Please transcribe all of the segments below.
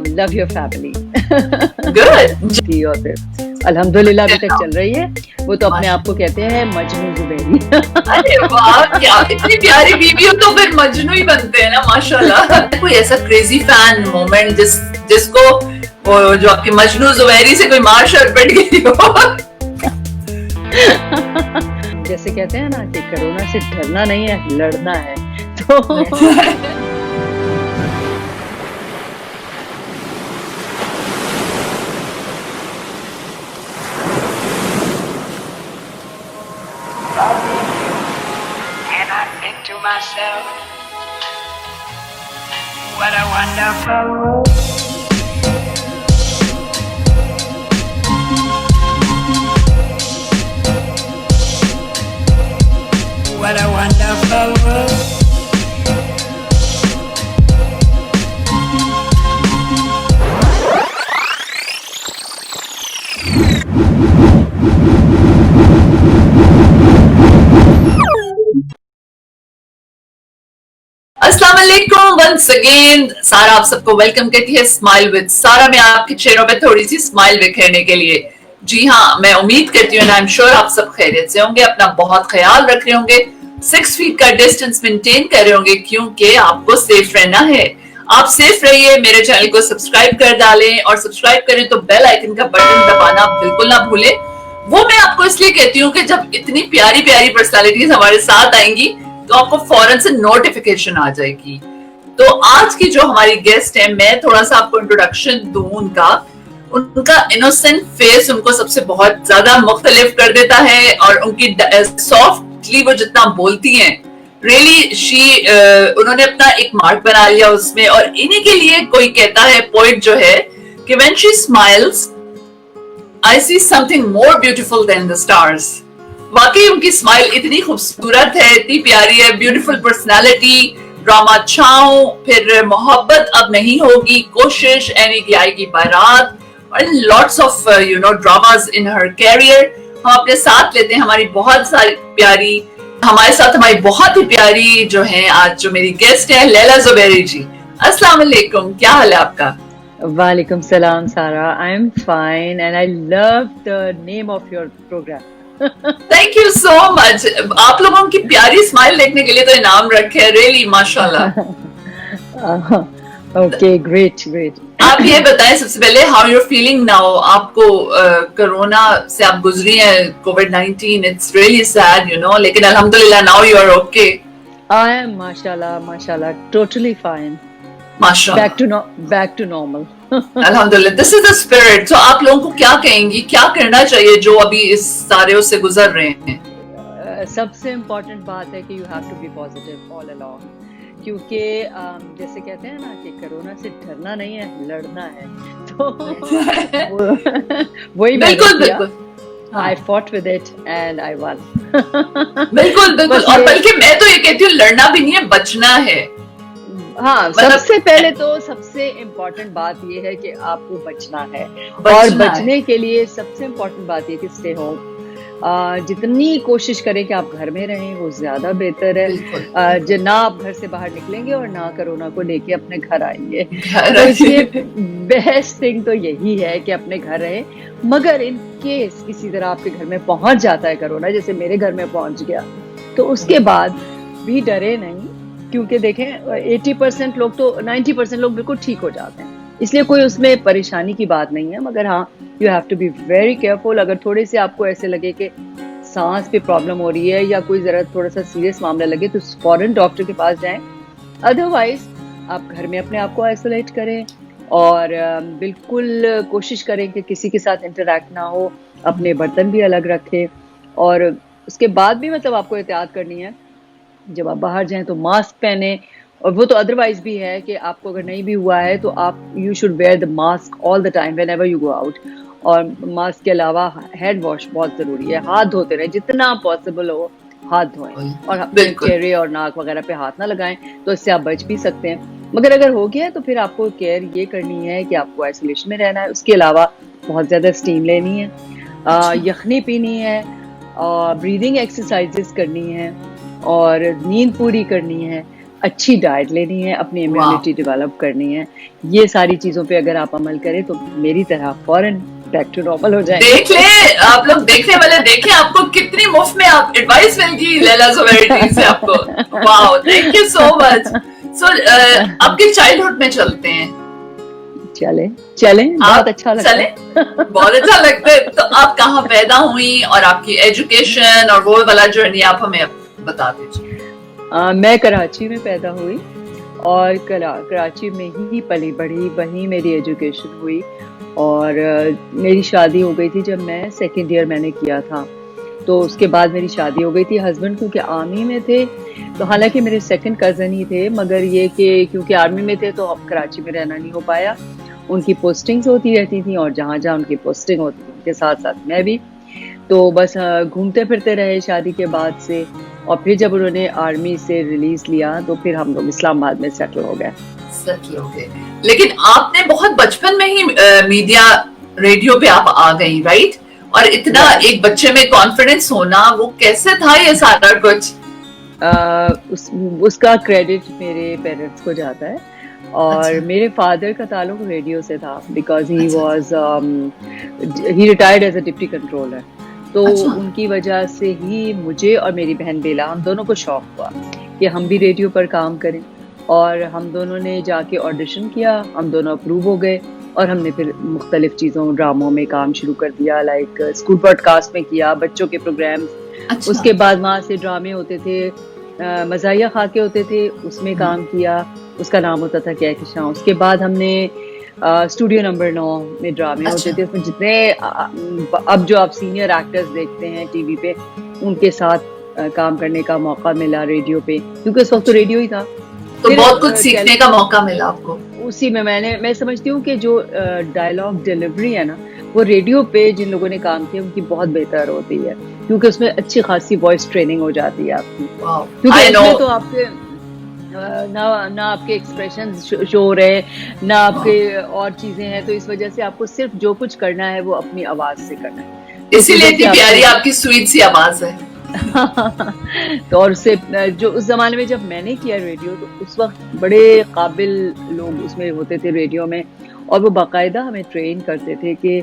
Love your family. Good. और फिर अल्हम्दुलिल्लाह अभी तक चल रही है। वो तो अपने आप को कहते हैं मजनू जुबैरी। अरे वाह, क्या इतनी प्यारी बीवी हो तो फिर मजनू ही बनते हैं ना, माशाल्लाह। कोई ऐसा क्रेजी फैन मोमेंट जिसको वो जो आपकी मजनू जुबैरी से कोई मार शरपट गई हो? जैसे कहते हैं ना कि कोरोना से डरना नहीं है, लड़ना है। तो And I think to myself, what a wonderful world. What a wonderful world. अस्सलाम वालेकुम वंस अगेन। सारा आप सबको वेलकम कहती है स्माइल विद सारा में, आपके चेहरों पे थोड़ी सी स्माइल बिखेरने के लिए। जी हाँ, मैं उम्मीद करती हूँ, आई एम श्योर आप सब खैरियत से होंगे, अपना बहुत ख्याल रख रहे होंगे, 6 फीट का डिस्टेंस मेंटेन कर रहे होंगे, क्योंकि आपको सेफ रहना है। आप सेफ रहिए, मेरे चैनल को सब्सक्राइब कर डालें, और सब्सक्राइब करें तो बेल आइकन का बटन दबाना बिल्कुल ना भूलें। वो मैं आपको इसलिए कहती हूँ कि जब इतनी प्यारी प्यारी पर्सनालिटीज हमारे साथ आएंगी तो आपको फौरन से नोटिफिकेशन आ जाएगी। तो आज की जो हमारी गेस्ट है, मैं थोड़ा सा आपको इंट्रोडक्शन दूं उनका इनोसेंट फेस उनको सबसे बहुत ज्यादा मुख्तलिफ कर देता है, और उनकी सॉफ्टली वो जितना बोलती हैं, रियली उन्होंने अपना एक मार्क बना लिया उसमें। और इन्हीं के लिए कोई कहता है, पोइट जो है, कि when she smiles I see something more beautiful then the stars. वाकई उनकी स्माइल इतनी खूबसूरत है, इतनी प्यारी है, ब्यूटीफुल पर्सनालिटी, ड्रामा छाओ, फिर मोहब्बत अब नहीं होगी, कोशिश, एनी की आएगी बारात, और lots of dramas in her career. हम अपने साथ लेते हैं हमारी बहुत सारी प्यारी, हमारे साथ हमारी बहुत ही प्यारी जो है आज जो मेरी गेस्ट है, लैला जुबैरी जी। अस्सलाम वालेकुम, क्या हाल है आपका? वालेकुम सलाम Sara, I am fine and I love the name of your programme. Thank you so much. आप लोगों की प्यारी स्माइल देखने के लिए तो इनाम रखे हैं, रियली माशाल्लाह। Okay, great great. आप ये बताएं सबसे पहले, हाउ यू फीलिंग नाउ? आपको कोरोना से आप गुजरी हैं, कोविड-19, इट्स रियली सैड लेकिन अल्हम्दुलिल्लाह now you are okay. I am माशाल्लाह माशाल्लाह टोटली फाइन, माशाल्लाह, बैक टू नॉर्मल। अल्हम्दुलिल्लाह, दिस इज द स्पिरिट। तो आप लोगों को क्या कहेंगी, क्या करना चाहिए जो अभी इस सारे उससे गुजर रहे हैं? सबसे इम्पोर्टेंट बात है कि you have to be positive all along, क्योंकि जैसे कहते हैं ना कि कोरोना से डरना नहीं है, लड़ना है। तो वही बिल्कुल बिल्कुल, I fought with it and I won। बिल्कुल बिल्कुल। और बल्कि मैं तो ये कहती हूँ, लड़ना भी नहीं है, बचना है। हाँ, सबसे पहले तो सबसे इम्पोर्टेंट बात ये है कि आपको बचना है, और बचने के लिए सबसे इम्पोर्टेंट बात ये कि स्टे होम। जितनी कोशिश करें कि आप घर में रहें वो ज्यादा बेहतर है। जो ना आप घर से बाहर निकलेंगे और ना कोरोना को लेके अपने घर आएंगे, तो इसलिए बेस्ट थिंग तो यही है कि अपने घर रहें। मगर इन केस किसी तरह आपके घर में पहुंच जाता है कोरोना, जैसे मेरे घर में पहुंच गया, तो उसके बाद भी डरे नहीं, क्योंकि देखें 80% लोग तो 90% लोग बिल्कुल ठीक हो जाते हैं, इसलिए कोई उसमें परेशानी की बात नहीं है। मगर हाँ, you have to be very careful. अगर थोड़े से आपको ऐसे लगे कि सांस पे प्रॉब्लम हो रही है या कोई जरा थोड़ा सा सीरियस मामला लगे, तो फौरन डॉक्टर के पास जाएं। अदरवाइज आप घर में अपने आप को आइसोलेट करें, और बिल्कुल कोशिश करें कि किसी के साथ इंटरेक्ट ना हो, अपने बर्तन भी अलग रखें, और उसके बाद भी मतलब आपको एहतियात करनी है। जब आप बाहर जाएं तो मास्क पहने, और वो तो अदरवाइज भी है कि आपको अगर नहीं भी हुआ है तो आप you should wear the mask all the time whenever you go out. और मास्क के अलावा हैंड वॉश बहुत जरूरी है, हाथ धोते रहें, जितना पॉसिबल हो हाथ धोएं, और चेहरे और नाक वगैरह पे हाथ ना लगाएं, तो इससे आप बच भी सकते हैं। मगर अगर हो गया तो फिर आपको केयर ये करनी है कि आपको आइसोलेशन में रहना है। उसके अलावा बहुत ज्यादा स्टीम लेनी है, यखनी पीनी है, और ब्रीदिंग एक्सरसाइजेस करनी है, और नींद पूरी करनी है। अच्छी डाइट लेनी है, अपनी इम्यूनिटी डेवलप करनी है। ये सारी चीजों पे अगर आप अमल करें तो मेरी तरह फौरन बैक टू नॉर्मल हो जाएंगे। देख ले, आप लोग देखने वाले देखें आपको कितनी मुफ्त में आप एडवाइस मिल गई लैला ज़ुबैरी से आपको। Wow, thank you so much. So आपके चाइल्डहुड में चलते हैं। चले बहुत अच्छा लगता है। बहुत अच्छा लगता है। तो आप कहाँ पैदा हुई और आपकी एजुकेशन और वो वाला जर्नी आप हमें बता दीजिए। मैं कराची में पैदा हुई और कराची में ही पली बढ़ी, वहीं मेरी एजुकेशन हुई और मेरी शादी हो गई थी जब मैं सेकेंड ईयर मैंने किया था। तो उसके बाद मेरी शादी हो गई थी। हस्बैंड क्योंकि आर्मी में थे, तो हालांकि मेरे सेकंड कज़न ही थे, मगर ये कि क्योंकि आर्मी में थे तो अब कराची में रहना नहीं हो पाया। उनकी पोस्टिंग्स होती रहती थी और जहाँ जहाँ उनकी पोस्टिंग होती थी उनके साथ साथ मैं भी, तो बस घूमते फिरते रहे शादी के बाद से। और फिर जब उन्होंने आर्मी से रिलीज लिया तो फिर हम लोग इस्लामाबाद में सेटल हो गए। लेकिन आपने बहुत बचपन में ही मीडिया रेडियो पे आप आ गई, राइट? और इतना एक बच्चे में कॉन्फिडेंस होना, वो कैसे था ये सारा कुछ? उसका क्रेडिट मेरे पेरेंट्स को जाता है और मेरे फादर का ताल्लुक रेडियो से था, because he retired as a deputy controller. तो उनकी वजह से ही मुझे और मेरी बहन बेला, हम दोनों को शौक हुआ कि हम भी रेडियो पर काम करें। और हम दोनों ने जाके ऑडिशन किया, हम दोनों अप्रूव हो गए और हमने फिर मुख्तलिफ चीज़ों, ड्रामों में काम शुरू कर दिया, लाइक स्कूल ब्रॉडकास्ट में किया, बच्चों के प्रोग्राम्स। उसके बाद वहाँ से ड्रामे होते थे, मज़ाहिया खाके होते थे, उसमें काम किया, उसका नाम होता था क्या किशां। उसके बाद हमने स्टूडियो नंबर 9 में ड्रामे होते थे, उसमें जितने अब जो आप सीनियर एक्टर्स देखते हैं टीवी पे, उनके साथ काम करने का मौका मिला रेडियो पे, क्योंकि उस वक्त तो रेडियो ही था। तो बहुत कुछ सीखने का मौका मिला आपको। उसी में मैं समझती हूँ कि जो डायलॉग डिलीवरी है ना, वो रेडियो पे जिन लोगों ने काम किया उनकी बहुत बेहतर होती है, क्योंकि उसमें अच्छी खासी वॉइस ट्रेनिंग हो जाती है आपकी। क्योंकि इसमें तो आपके ना आपके एक्सप्रेशन शो हो रहे, ना आपके और चीजें हैं, तो इस वजह से आपको सिर्फ जो कुछ करना है वो अपनी आवाज से करना है। इसीलिए इतनी प्यारी आपकी स्वीट सी आवाज है। तो और उससे जो उस जमाने में जब मैंने किया रेडियो, तो उस वक्त बड़े काबिल लोग उसमें होते थे रेडियो में, और वो बाकायदा हमें ट्रेन करते थे कि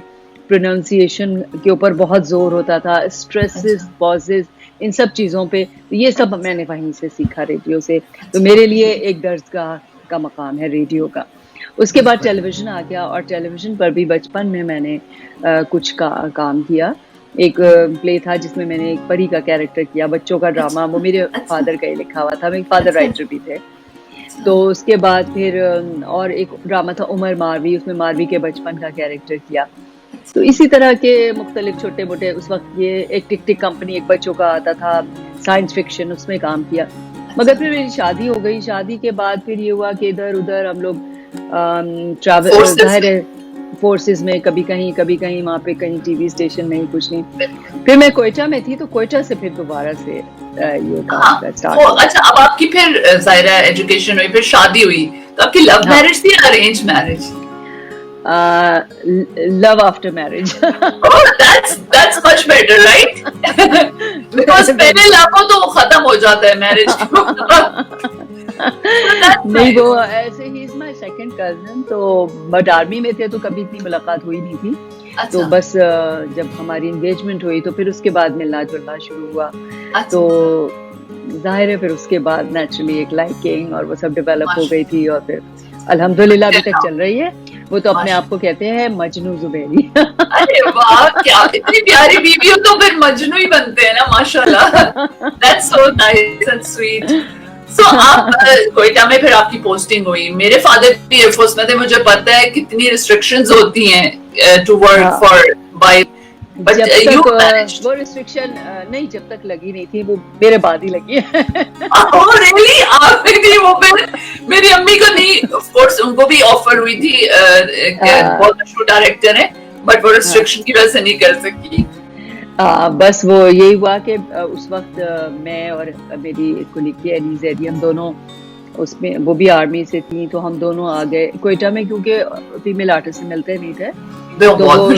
प्रोनाउंसिएशन के ऊपर बहुत जोर होता था, स्ट्रेसेस, पॉजेस, इन सब चीज़ों पे। ये सब मैंने वहीं से सीखा रेडियो से। तो मेरे लिए एक दर्जगाह का मकाम है रेडियो का। उसके बाद टेलीविज़न आ गया और टेलीविज़न पर भी बचपन में मैंने कुछ काम किया। एक प्ले था जिसमें मैंने एक परी का कैरेक्टर किया, बच्चों का ड्रामा, वो मेरे फादर का ही लिखा हुआ था, मेरे फादर राइटर भी थे। तो उसके बाद फिर और एक ड्रामा था उमर मारवी, उसमें मारवी के बचपन का कैरेक्टर किया। तो इसी तरह के मुख्तलिफ छोटे मोटे, उस वक्त ये एक टिक टिक कंपनी एक बच्चों का आता था, साइंस फिक्शन, उसमें काम किया। मगर फिर मेरी शादी हो गई। शादी के बाद फिर ये हुआ कि इधर उधर हम लोग ट्रैवल फोर्सेस में, कभी कहीं वहाँ पे कहीं टीवी स्टेशन नहीं, कुछ नहीं। फिर मैं कोयटा में थी, तो कोयटा से फिर दोबारा से ये काम का स्टार्ट। अच्छा, अब आपकी फिर ज़ाहिरा एजुकेशन हुई, फिर शादी हुई, तो आपकी लव मैरिज थी या arrange marriage? Love after marriage. Oh, that's much better, right? Because पहले लव तो खत्म हो जाता है मैरिज। नहीं, वो ऐसे he is my second cousin, तो बट आर्मी में थे तो कभी इतनी मुलाकात हुई नहीं थी। तो बस जब हमारी एंगेजमेंट हुई तो फिर उसके बाद मिलना जुलना शुरू हुआ। तो जाहिर है फिर उसके बाद नेचुरली एक लाइकिंग और वो सब डेवलप हो गई थी, और फिर अल्हम्दुलिल्लाह अभी तक चल रही है। वो तो अपने आप को कहते हैं मजनू ज़ुबैरी। अरे वाह, क्या इतनी प्यारी बीवी हो तो फिर मजनू ही बनते हैं ना, माशाल्लाह। That's so nice and sweet. So आप कोयटा में फिर आपकी पोस्टिंग हुई। मेरे फादर भी एयरफोर्स में थे, मुझे पता है कितनी रिस्ट्रिक्शंस होती हैं to work for by, but you वो रिस्ट्रिक्शन नहीं जब तक लगी नहीं थी, वो मेरे बाद ही लगी है। Oh really? आप नहीं, वो फिर मेरी अम्मी को नहीं, ऑफ कोर्स उनको भी ऑफर हुई थी, बहुत मशहूर डायरेक्टर है, बट वो रिस्ट्रिक्शन की वजह से नहीं कर सकी। बस वो यही हुआ कि उस वक्त मैं और मेरी कोलीग थी अली जैदी, हम दोनों उसमें, वो भी आर्मी से थी, तो हम दोनों आ गए कोयटा में, क्योंकि फीमेल आर्टिस्ट मिलते नहीं थे, तो वो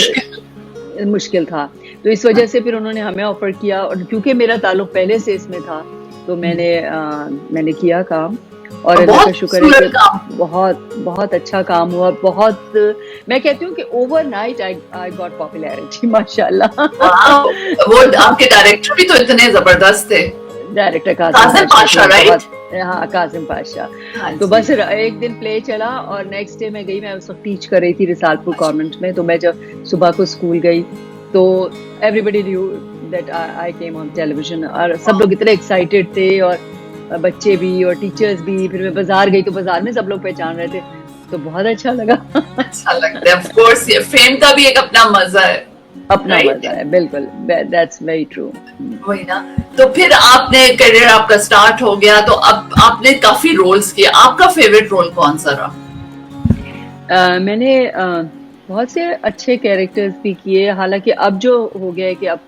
मुश्किल था। तो इस वजह से फिर उन्होंने हमें ऑफर किया, और क्योंकि मेरा ताल्लुक पहले से इसमें था तो मैंने किया काम। और अल्लाह का बहुत शुक्र है खूबसूरत कि काम। बहुत बहुत अच्छा काम हुआ, बहुत, मैं कहती हूँ कि ओवरनाइट आई गॉट पॉपुलैरिटी माशाल्लाह। वाह, वो आपके डायरेक्टर भी तो इतने जबरदस्त थे, डायरेक्टर कासिम कासिम पाशा, थे राइट? बहुत। हाँ, कासिम पाशा। हाँ तो जी। बस एक दिन प्ले चला और नेक्स्ट डे मैं गई, मैं उस वक्त टीच कर रही थी रिसालपुर कॉन्वेंट में। तो मैं जब सुबह को स्कूल गई तो everybody knew that I came on television, और सब लोग इतने एक्साइटेड थे, और बच्चे भी और टीचर्स भी। फिर मैं बाजार गई तो बाजार में सब लोग पहचान रहे थे, तो बहुत अच्छा लगा। अच्छा लगता है, ऑफ कोर्स ये फेम का भी एक अपना मजा है, अपना राइट? मजा है, बिल्कुल, दैट्स वेरी ट्रू। वही ना। तो फिर आपने करियर आपका स्टार्ट हो गया, तो अब आपने काफी रोल्स किए, आपका फेवरेट रोल कौन सा रहा? मैंने बहुत से अच्छे कैरेक्टर्स भी किए। हालांकि अब जो हो गया है कि अब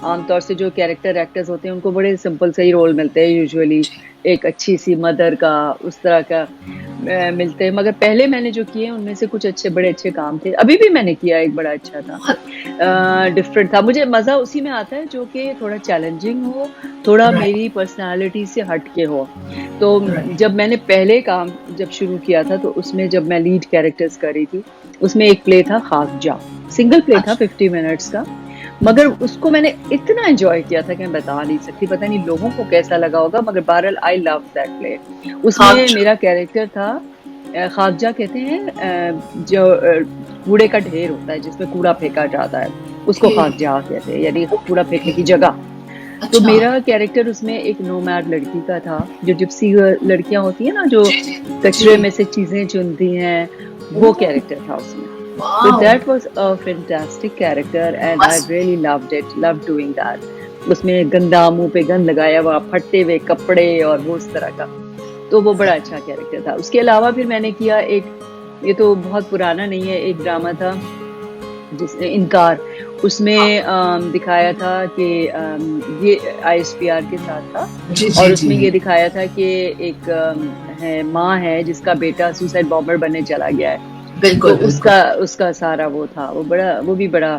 आमतौर से जो कैरेक्टर एक्टर्स होते हैं उनको बड़े सिंपल से ही रोल मिलते हैं यूजुअली, एक अच्छी सी मदर का, उस तरह का मिलते हैं। मगर पहले मैंने जो किए उनमें से कुछ अच्छे, बड़े अच्छे काम थे। अभी भी मैंने किया, एक बड़ा अच्छा था, डिफरेंट था। मुझे मज़ा उसी में आता है जो कि थोड़ा चैलेंजिंग हो, थोड़ा मेरी पर्सनालिटी से हट के हो। तो जब मैंने पहले काम जब शुरू किया था, तो उसमें जब मैं लीड कैरेक्टर्स कर रही थी, उसमें एक प्ले था खाकजा, सिंगल प्ले था 50 मिनट्स का। मगर उसको मैंने इतना एंजॉय किया था कि मैं बता नहीं सकती, पता नहीं लोगों को कैसा लगा होगा, मगर बहरहाल आई लव दैट प्ले। उसमें मेरा कैरेक्टर था, खाकजा कहते हैं जो कूड़े का ढेर होता है जिसमें कूड़ा फेंका जाता है, उसको खाकजा कहते हैं, यानी कूड़ा फेंकने की जगह। तो मेरा कैरेक्टर उसमें एक नोमैड लड़की का था, जो जिप्सी लड़कियां होती है ना, जो कचरे में से चीजें चुनती हैं, वो कैरेक्टर था उसमें। So that was a fantastic character and I really loved it, loved doing that. उसमें गंदा, मुंह पे गंद लगाया हुआ, फटे हुए कपड़े और वो उस तरह का, तो वो बड़ा अच्छा कैरेक्टर था। उसके अलावा फिर मैंने किया एक, ये तो बहुत पुराना नहीं है, एक ड्रामा था जिसने इनकार, उसमें दिखाया था कि ये ISPR के साथ था, और उसमें ये दिखाया था कि एक माँ है जिसका बेटा सुसाइड बॉम्बर बनने चला गया है। बिल्कुल, तो उसका सारा वो था, वो भी बड़ा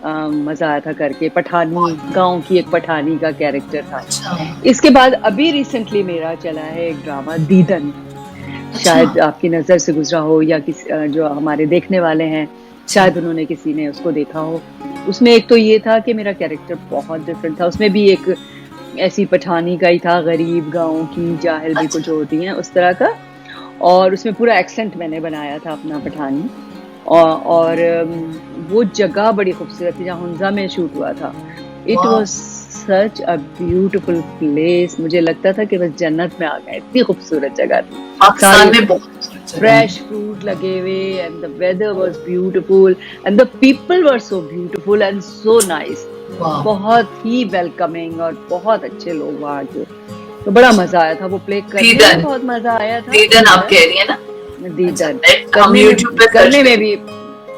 मजा आया था करके। पठानी, गांव की एक पठानी का कैरेक्टर था। इसके बाद अभी रिसेंटली मेरा चला है एक ड्रामा दीदन, शायद आपकी नजर से गुजरा हो, या किसी जो हमारे देखने वाले हैं शायद उन्होंने, किसी ने उसको देखा हो। उसमें एक तो ये था कि मेरा कैरेक्टर बहुत डिफरेंट था। उसमें भी एक ऐसी पठानी का ही था, गरीब गाँव की, जाहिल भी कुछ होती हैं उस तरह का, और उसमें पूरा एक्सेंट मैंने बनाया था अपना पठानी। और वो जगह बड़ी खूबसूरत थी जहाँ हुंजा में शूट हुआ था। It was such a beautiful place, मुझे लगता था कि बस जन्नत में आ गए, इतनी खूबसूरत जगह थी। पाकिस्तान में बहुत फ्रेश फ्रूट लगे हुए, and the weather was beautiful and the people were so beautiful and so nice, बहुत ही वेलकमिंग और बहुत अच्छे लोग वहाँ के। तो बड़ा मजा आया था वो प्ले करने में, बहुत मजा आया था। दीदन आप कह रही है ना? दीदन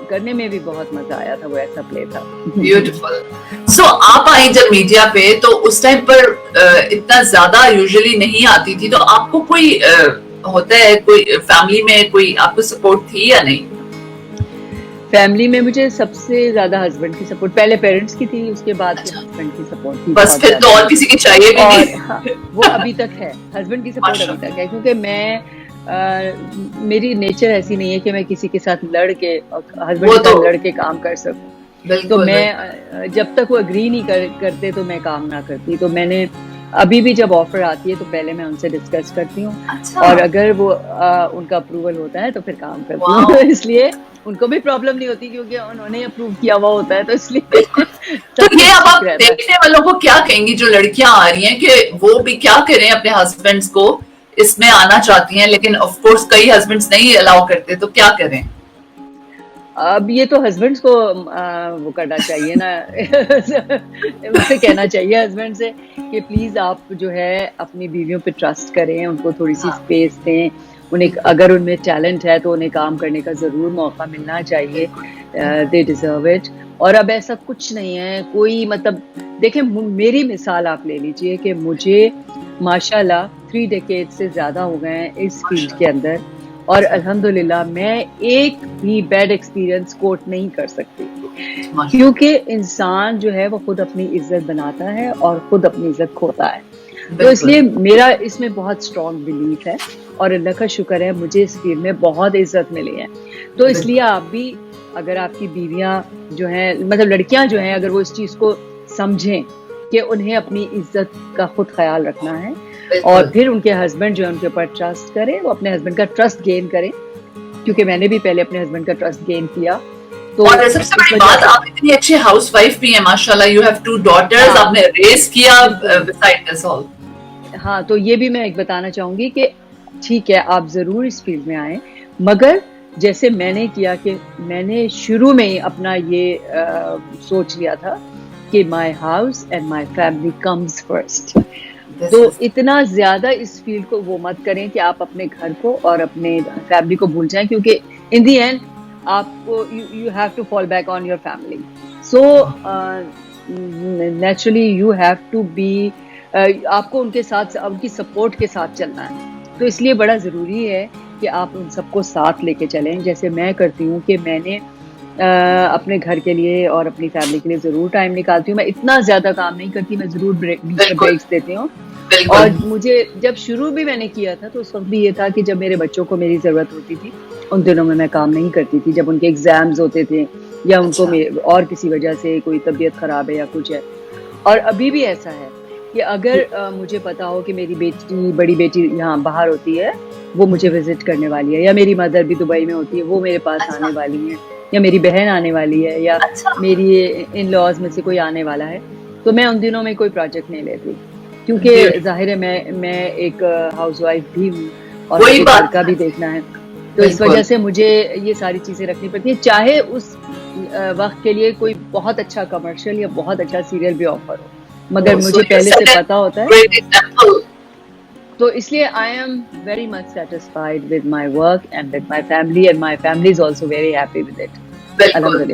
करने में भी बहुत मजा आया था, वो ऐसा प्ले था। ब्यूटीफुल। सो आप आई जब मीडिया पे, तो उस टाइम पर इतना ज्यादा यूजुअली नहीं आती थी, तो आपको कोई होता है, कोई फैमिली में कोई आपको सपोर्ट थी या नहीं? फैमिली में मुझे सबसे ज्यादा हस्बैंड की सपोर्ट, पहले पेरेंट्स की थी, उसके बाद हस्बैंड की सपोर्ट थी। बस फिर तो और किसी की चाहिए भी नहीं। हाँ, वो अभी तक है, हस्बैंड की सपोर्ट अभी तक है, क्योंकि मैं मेरी नेचर ऐसी नहीं है कि मैं किसी के साथ लड़ के, हस्बैंड के साथ लड़ के काम कर सकूं। तो मैं जब तक वो एग्री नहीं करते तो मैं काम ना करती। तो मैंने अभी भी जब ऑफर आती है तो पहले मैं उनसे डिस्कस करती हूँ, और अगर वो उनका अप्रूवल होता है तो फिर काम करती हूँ। इसलिए उनको भी प्रॉब्लम नहीं होती, क्योंकि उन्होंने अप्रूव किया हुआ होता है, तो इसलिए तो ये अब आप देखने वालों को क्या कहेंगी, जो लड़कियां आ रही हैं, कि वो भी क्या करें, अपने हस्बैंड्स को इसमें आना चाहती हैं, लेकिन ऑफ कोर्स कई हस्बैंड्स नहीं अलाउ करते, तो क्या करें? अब ये तो हस्बैंड्स को वो करना चाहिए ना, उनसे कहना चाहिए हस्बैंड से कि प्लीज आप जो है अपनी बीवियों पे ट्रस्ट करें, उनको थोड़ी सी स्पेस दें, उन्हें अगर उनमें टैलेंट है तो उन्हें काम करने का जरूर मौका मिलना चाहिए, दे डिजर्व इट। और अब ऐसा कुछ नहीं है, कोई मतलब देखें, मेरी मिसाल आप ले लीजिए कि मुझे माशाल्लाह 3 डेकेड से ज्यादा हो गए हैं इस फील्ड के अंदर, और अल्हम्दुलिल्लाह मैं एक भी बैड एक्सपीरियंस कोट नहीं कर सकती, क्योंकि इंसान जो है वो खुद अपनी इज्जत बनाता है और खुद अपनी इज्जत खोता है। तो इसलिए मेरा इसमें बहुत स्ट्रॉन्ग बिलीफ है और अल्लाह का शुक्र है मुझे इस फील्ड में बहुत इज्जत मिली है। तो इसलिए आप भी, अगर आपकी बीवियां जो हैं, मतलब लड़कियां जो हैं, अगर वो इस चीज़ को समझें कि उन्हें अपनी इज्जत का खुद ख्याल रखना है और फिर उनके हस्बैंड जो है उनके ऊपर ट्रस्ट करें, वो अपने हस्बैंड का ट्रस्ट गेन करें, क्योंकि मैंने भी पहले अपने हस्बैंड का ट्रस्ट गेन किया। तो और सबसे बड़ी बात, आप इतनी अच्छी हाउसवाइफ भी हैं माशाल्लाह, यू हैव 2 daughters, आपने रेस किया बिसाइड दिस ऑल। हाँ, तो ये भी मैं एक बताना चाहूंगी कि ठीक है आप जरूर इस फील्ड में आए, मगर जैसे मैंने किया कि मैंने शुरू में ही अपना ये सोच लिया था कि my house and my family comes first. तो इतना ज्यादा इस फील्ड को वो मत करें कि आप अपने घर को और अपने फैमिली को भूल जाएं, क्योंकि इन दी एंड आपको you have to fall back on your family. So naturally you have to be, आपको उनके साथ, उनकी सपोर्ट के साथ चलना है। तो इसलिए बड़ा ज़रूरी है कि आप उन सबको साथ लेके चलें, जैसे मैं करती हूँ कि मैंने अपने घर के लिए और अपनी फैमिली के लिए ज़रूर टाइम निकालती हूँ। मैं इतना ज़्यादा काम नहीं करती, मैं ज़रूर ब्रेक्स देती हूँ। और मुझे जब शुरू भी मैंने किया था तो उस वक्त भी ये था कि जब मेरे बच्चों को मेरी ज़रूरत होती थी उन दिनों में मैं काम नहीं करती थी, जब उनके एग्ज़ाम्स होते थे या उनको और किसी वजह से कोई तबीयत ख़राब है या कुछ है। और अभी भी ऐसा है कि अगर मुझे पता हो कि मेरी बेटी, बड़ी बेटी यहाँ बाहर होती है, वो मुझे विजिट करने वाली है, या मेरी मदर भी दुबई में होती है, वो मेरे पास आने वाली है, या मेरी बहन आने वाली है, या मेरी इन लॉज में से कोई आने वाला है, तो मैं उन दिनों में कोई प्रोजेक्ट नहीं लेती, क्योंकि जाहिर है मैं एक हाउसवाइफ भी हूँ और मुझे घर का भी देखना है। तो इस वजह से मुझे ये सारी चीज़ें रखनी पड़ती है, चाहे उस वक्त के लिए कोई बहुत अच्छा कमर्शियल या बहुत अच्छा सीरियल भी ऑफर हो, मगर मुझे पहले से पता होता है। तो इसलिए I am very much satisfied with my work and with my family, and my family is also very happy with it.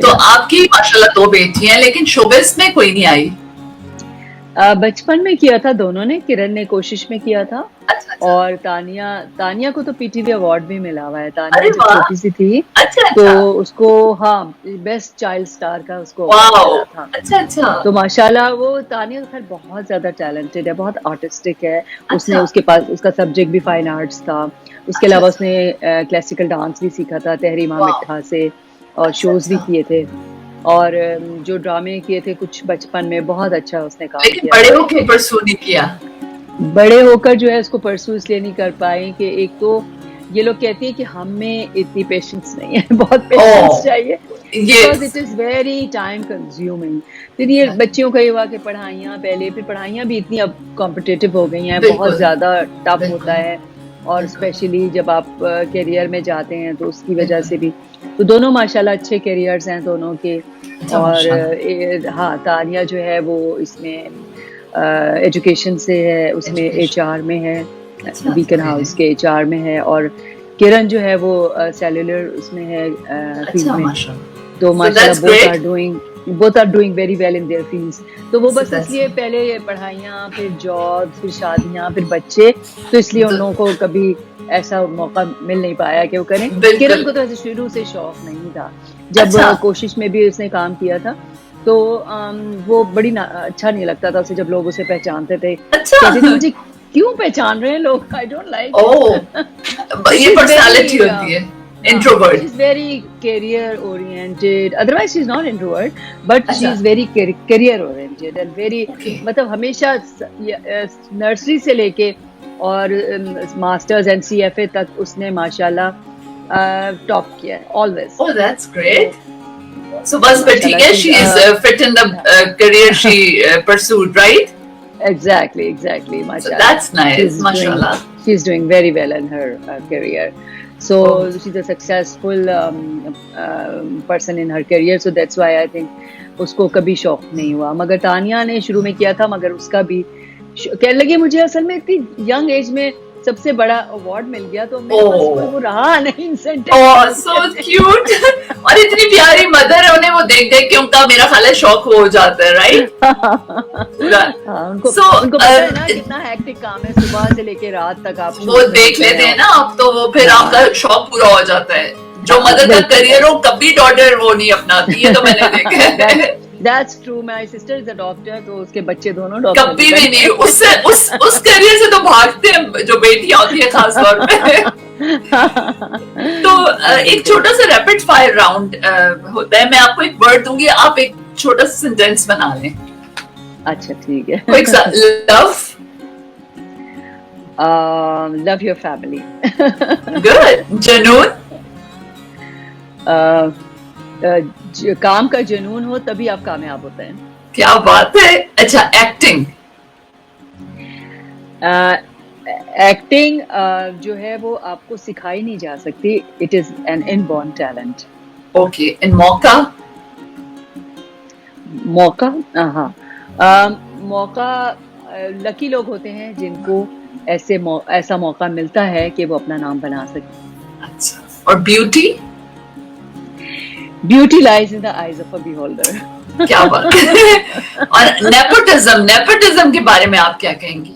तो आपकी माशाल्लाह 2 बेटियां, लेकिन शोबिज़ में कोई नहीं आई? बचपन में किया था दोनों ने, किरण ने कोशिश में किया था। अच्छा। और तानिया को तो पीटीवी अवार्ड भी मिला हुआ है। तानिया जब छोटी सी थी तो उसको, हाँ, बेस्ट चाइल्ड स्टार का उसको मिला था। अच्छा। तो माशाल्लाह वो तानिया खैर बहुत ज्यादा टैलेंटेड है, बहुत आर्टिस्टिक है। उसने उसके पास उसका सब्जेक्ट भी फाइन आर्ट्स था। उसके अलावा उसने क्लासिकल डांस भी सीखा था तहरीमा मिठा से, और शोज भी किए थे, और जो ड्रामे किए थे कुछ बचपन में, बहुत अच्छा उसने काम किया। लेकिन बड़े होकर परसू नहीं किया? बड़े होकर जो है उसको परसू इसलिए नहीं कर पाए कि एक तो ये लोग कहते हैं कि हम में इतनी पेशेंस नहीं है, बहुत पेशेंस चाहिए, because it is very time consuming. फिर ये बच्चियों का ये हुआ कि पढ़ाइयाँ, पहले फिर पढ़ाइयाँ भी इतनी अब कॉम्पिटिटिव हो गई हैं, बहुत ज़्यादा टफ होता है, और स्पेशली जब आप करियर में जाते हैं तो उसकी वजह से भी। तो दोनों माशाल्लाह अच्छे करियर्स हैं दोनों के। और हाँ, तानिया जो है वो इसमें एजुकेशन से है, उसमें एचआर में है, बीकन हाउस के एचआर में है, और किरण जो है वो सेलुलर उसमें है फील्ड में। तो माशाल्लाह both are doing very well in their fields। तो वो बस इसलिए पहले पढ़ाइयाँ, फिर जॉब, फिर शादियाँ, फिर बच्चे, तो इसलिए उन लोगों को कभी ऐसा मौका मिल नहीं पाया कि वो करें। किरण को तो ऐसे शुरू से शौक नहीं था, जब कोशिश में भी उसने काम किया था तो वो बड़ी अच्छा नहीं लगता था उसे जब लोग उसे पहचानते थे। कहते थे मुझे क्यों पहचान रहे हैं लोग, आई डोंट लाइक। ये पर्सनालिटी होती है, introvert. She's very career oriented, otherwise she's not introvert, but she's very career oriented and very मतलब हमेशा नर्सरी से लेके और मास्टर्स एंड CFA तक उसने माशाल्लाह टॉप किया है always। Oh, that's great. So बस ठीक है, she is fit in the career she pursued, right? Exactly, mashallah। So that's nice, mashallah। She's doing very well in her career। So she's a successful person in her career, so that's why I think उसको कभी शौक नहीं हुआ। मगर तानिया ने शुरू में किया था, मगर उसका भी कहने लगी मुझे असल में इतनी यंग एज में सबसे बड़ा अवार्ड मिल गया, तो मेरे पास वो रहा नहीं इंसेंटिव। so cute। और इतनी प्यारी मदर है, उन्हें वो देख देख के उनका मेरा ख्याल है शौक हो जाता है, राइट? उनको पता है ना कितना हेक्टिक काम है, सुबह से लेके रात तक आप वो देख लेते हैं ना आप, तो वो फिर आपका शौक पूरा हो जाता है। जो मदर का करियर हो कभी डॉटर वो नहीं अपनाती है, तो मैंने देखा है। That's true. My sister is a doctor, तो उसके बच्चे दोनों डॉक्टर। कभी भी नहीं, उससे उस करियर से तो भागते हैं जो बेटियां होती है खास तौर पे। तो एक छोटा सा रैपिड फायर राउंड होता है, मैं आपको एक वर्ड दूंगी, आप एक छोटा सा सेंटेंस बना लें। अच्छा ठीक है। क्विक सा, love, love your family। Good, जुनून, काम का जुनून हो तभी आप कामयाब होते हैं। क्या बात है। अच्छा, एक्टिंग, एक्टिंग जो है वो आपको सिखाई नहीं जा सकती, it is an inborn talent. Okay, इन मौका, मौका, हाँ, मौका लकी लोग होते हैं जिनको ऐसा मौका मिलता है कि वो अपना नाम बना सके। अच्छा, और beauty, beauty lies in the eyes of a beholder. क्या बात है। और नेपोटिज्म के बारे में आप क्या कहेंगी?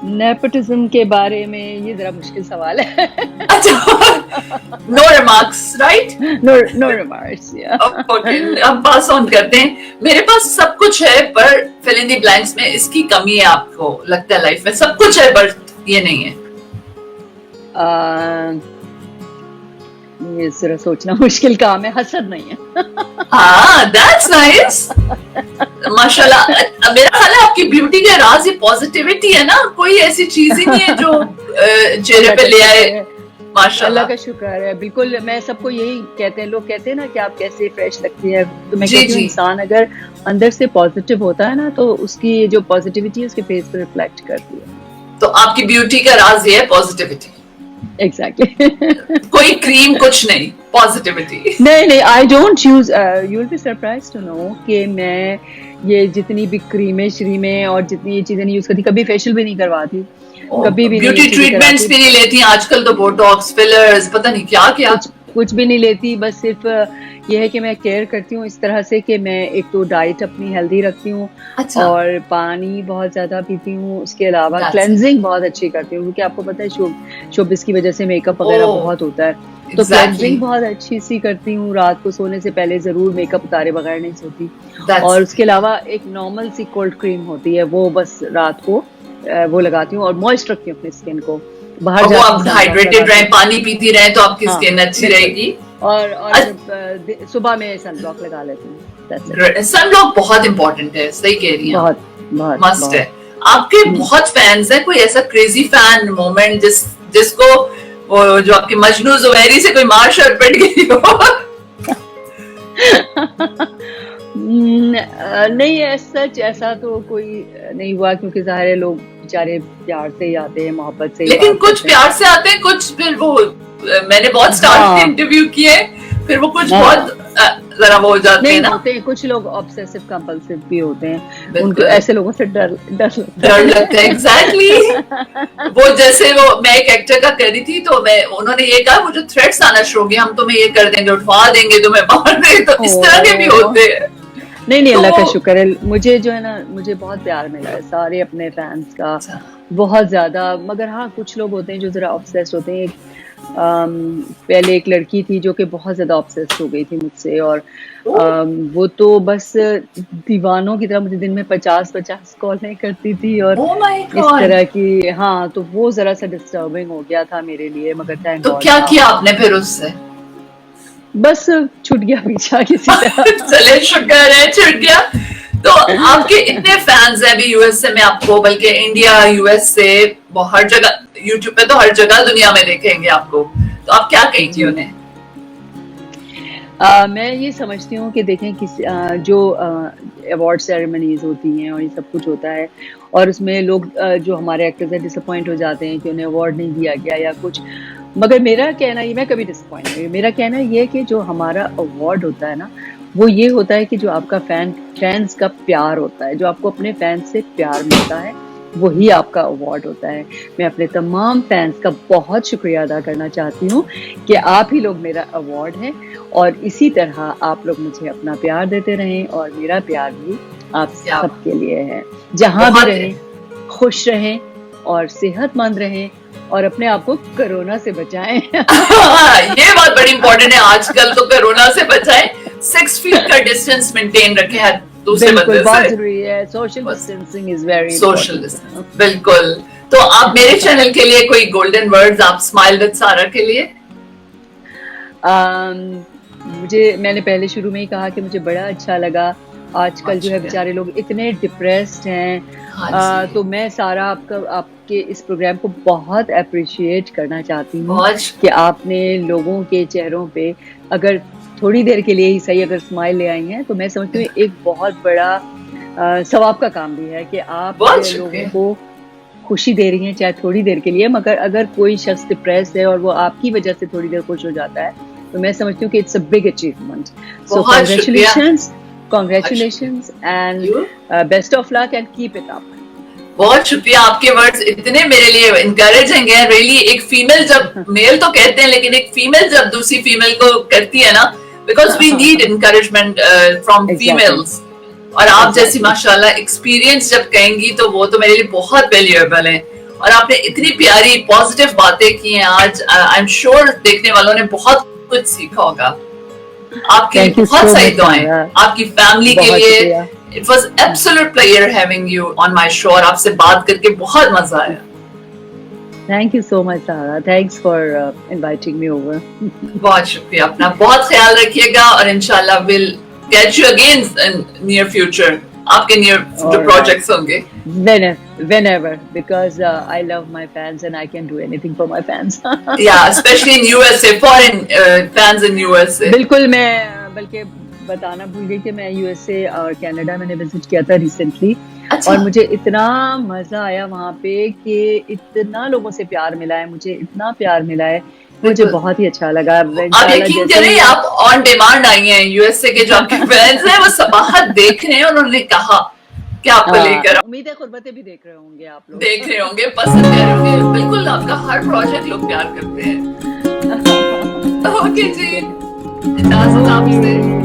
नेपोटिज्म के बारे में ये जरा मुश्किल सवाल है। अच्छा, no remarks, right? No remarks, okay, हम पास ऑन करते हैं। मेरे पास सब कुछ है पर फिल इन द ब्लैंक्स में इसकी कमी है, आपको लगता है लाइफ में सब कुछ है पर ये नहीं है? ये जरा सोचना मुश्किल काम है। हसद नहीं है। हाँ, दैट्स नाइस, माशाल्लाह। मेरा ख्याल है आपकी ब्यूटी का राज ये पॉजिटिविटी है ना, कोई ऐसी चीज ही नहीं है जो चेहरे पे ले आए। माशाल्लाह, अल्लाह का शुक्र है। बिल्कुल, मैं सबको यही कहते हैं, लोग कहते हैं ना कि आप कैसे फ्रेश लगती है, तो मैं कहती हूँ इंसान अगर अंदर से पॉजिटिव होता है ना तो उसकी जो पॉजिटिविटी है उसके फेस पर रिफ्लेक्ट करती है। तो आपकी ब्यूटी का राज ये है पॉजिटिविटी। Exactly। कोई क्रीम कुछ नहीं, पॉजिटिविटी। नहीं, I don't use, you will be surprised to know कि मैं ये जितनी भी क्रीमें श्रीमें और जितनी ये चीजें नहीं यूज करती, कभी फेशियल भी नहीं करवाती, कभी भी ब्यूटी ट्रीटमेंट्स भी नहीं लेती आजकल तो, बोटॉक्स, फिलर्स, पता नहीं क्या क्या, कुछ भी नहीं लेती। बस सिर्फ ये है कि मैं केयर करती हूँ इस तरह से कि मैं एक तो डाइट अपनी हेल्दी रखती हूँ। अच्छा। और पानी बहुत ज्यादा पीती हूँ, उसके अलावा क्लेंजिंग बहुत अच्छी करती हूँ, क्योंकि आपको पता है शोबिस की वजह से मेकअप वगैरह बहुत होता है, तो क्लेंजिंग बहुत अच्छी सी करती हूँ। रात को सोने से पहले जरूर मेकअप उतारे बगैर नहीं सोती। और उसके अलावा एक नॉर्मल सी कोल्ड क्रीम होती है, वो बस रात को वो लगाती हूँ और मॉइस्ट रखती हूँ अपनी स्किन को। बाहर वो आप हाइड्रेटेड रहे, पानी पीती रहे तो आपकी स्किन अच्छी रहेगी। और सुबह में सनब्लॉक लगा लेती हूँ। सनब्लॉक बहुत इंपॉर्टेंट है, सही कह रही हैं, बहुत मस्ट है। आपके बहुत फैंस हैं, कोई ऐसा क्रेजी फैन मोमेंट जिसको वो जो आपकी मजनू जुबैरी से कोई मार शरपट गई हो? नहीं, सच ऐसा तो कोई नहीं हुआ, क्योंकि ज़ाहिर है लोग बेचारे प्यार से ही आते हैं, मोहब्बत से। लेकिन कुछ प्यार से आते हैं, कुछ फिर वो, मैंने बहुत स्टार्ट के इंटरव्यू किए, फिर वो कुछ बहुत जरा वो हो जाते हैं ना। होते हैं कुछ लोग ऑब्सेसिव कंपल्सिव भी होते हैं, उनको ऐसे लोगों से डर लगता है। एग्जैक्टली। वो जैसे वो मैं एक एक्टर का कह रही थी, तो उन्होंने ये कहा, वो जो थ्रेट्स आना शुरू हो गए, हम तुम्हें ये कर देंगे, उठवा देंगे, तुम्हें मार देंगे, तो इस तरह के भी होते हैं। नहीं, अल्लाह का शुक्र है, मुझे जो है ना, मुझे बहुत प्यार मिला है सारे अपने फैंस का, बहुत ज्यादा। मगर हाँ, कुछ लोग होते हैं जो जरा ऑब्सेस्ड होते हैं। पहले एक लड़की थी जो कि बहुत ज्यादा ऑब्सेस्ड हो गई थी मुझसे, और वो तो बस दीवानों की तरह मुझे दिन में 50 कॉलें करती थी और इस तरह की। हाँ, तो वो जरा सा डिस्टर्बिंग हो गया था मेरे लिए, मगर थैंक गॉड। तो क्या किया आपने फिर उससे? बस छूट गया पीछा किसी तरह। चले, शुक्र है छूट गया। तो आपके इतने फैंस हैं भी यूएस से, मैं आपको, बल्कि इंडिया, यूएस से, वो हर जगह, यूट्यूब पे तो हर जगह दुनिया में देखेंगे आपको, तो आप क्या कहेंगी उन्हें? मैं ये समझती हूँ कि देखें जो अवार्ड सेरेमनीज होती हैं और ये सब कुछ होता है, और उसमें लोग जो हमारे एक्टर्स हैं डिसअपॉइंट हो जाते हैं कि उन्हें अवार्ड नहीं दिया गया या कुछ। मगर मेरा कहना ये, मैं कभी डिसअपॉइंट नहीं, मेरा कहना ये है कि जो हमारा अवार्ड होता है ना, वो ये होता है कि जो आपका फैंस का प्यार होता है, जो आपको अपने फैंस से प्यार मिलता है, वही आपका अवार्ड होता है। मैं अपने तमाम फैंस का बहुत शुक्रिया अदा करना चाहती हूँ कि आप ही लोग मेरा अवार्ड हैं, और इसी तरह आप लोग मुझे अपना प्यार देते रहें, और मेरा प्यार भी आप सबके लिए है। जहाँ भी रहें, खुश रहें और सेहतमंद रहें, और अपने आप को कोरोना से बचाएं। ये बात बड़ी इंपॉर्टेंट है, आजकल तो कोरोना से बचाएं, 6 फीट का डिस्टेंस मेंटेन रखे हैं दूसरे बिल्कुल बंदे बहुत से, जरूरी है, social distancing is very social distance, बिल्कुल। तो आप मेरे चैनल के लिए कोई गोल्डन वर्ड्स आप स्माइल विद सारा के लिए? मैंने पहले शुरू में ही कहा कि मुझे बड़ा अच्छा लगा। आजकल जो है बेचारे लोग इतने डिप्रेस्ड हैं, तो मैं सारा आपके इस प्रोग्राम को बहुत अप्रिशिएट करना चाहती हूँ कि आपने लोगों के चेहरों पे अगर थोड़ी देर के लिए ही सही अगर स्माइल ले आई हैं, तो मैं समझती हूँ एक बहुत बड़ा सवाब का काम भी है कि आप लोगों को खुशी दे रही हैं, चाहे थोड़ी देर के लिए, मगर अगर कोई शख्स डिप्रेस है और वो आपकी वजह से थोड़ी देर खुश हो जाता है, तो मैं समझती हूँ कि it's a big achievement. So congratulations and best of luck and keep it up. बहुत शुक्रिया, आपके वर्ड्स इतने मेरे लिए इनकरेजिंग है। रियली एक फीमेल जब, मेल तो कहते हैं लेकिन एक फीमेल जब दूसरी फीमेल को करती है ना, because we need encouragement from females, और आप जैसी माशाल्लाह एक्सपीरियंस जब कहेंगी तो वो तो मेरे लिए बहुत वैल्यूएबल है। और आपने इतनी प्यारी पॉजिटिव बातें की हैं आज, आई एम श्योर देखने वालों ने बहुत कुछ सीखा होगा। आपके बहुत सही दुआएं आपकी फैमिली के लिए। It was absolute pleasure having you on my show, और आपसे बात करके बहुत मजा आया। थैंक यू सो मच सारा, thanks for inviting me over. बहुत शुक्रिया, अपना बहुत ख्याल रखिएगा, और इंशाल्लाह will get you again in near future. आपके नियर जो प्रोजेक्ट्स होंगे whenever, because I love my fans and I can do anything for my fans. Yeah, especially in USA, foreign fans in USA. बिल्कुल, मैं बल्कि बताना भूल गई कि मैं यूएसए और कनाडा मैंने विजिट किया था रिसेंटली। अच्छा। और मुझे इतना मजा आया वहाँ पे कि इतना लोगों से प्यार मिला है, मुझे इतना प्यार मिला है, मुझे बहुत ही अच्छा लगा। आप यकीन करें, आप ऑन डिमांड आई हैं। यूएसए के जो आपके फैंस हैं वो सबाहत देख रहे हैं, उन्होंने कहा कि आपको लेकर। उम्मीद है खुरबतें भी देख रहे होंगे आप लोग, देख रहे होंगे, पसंद कर रहे होंगे। बिल्कुल, आपका हर प्रोजेक्ट लोग प्यार करते हैं। ओके जी, इजाजत आपसे।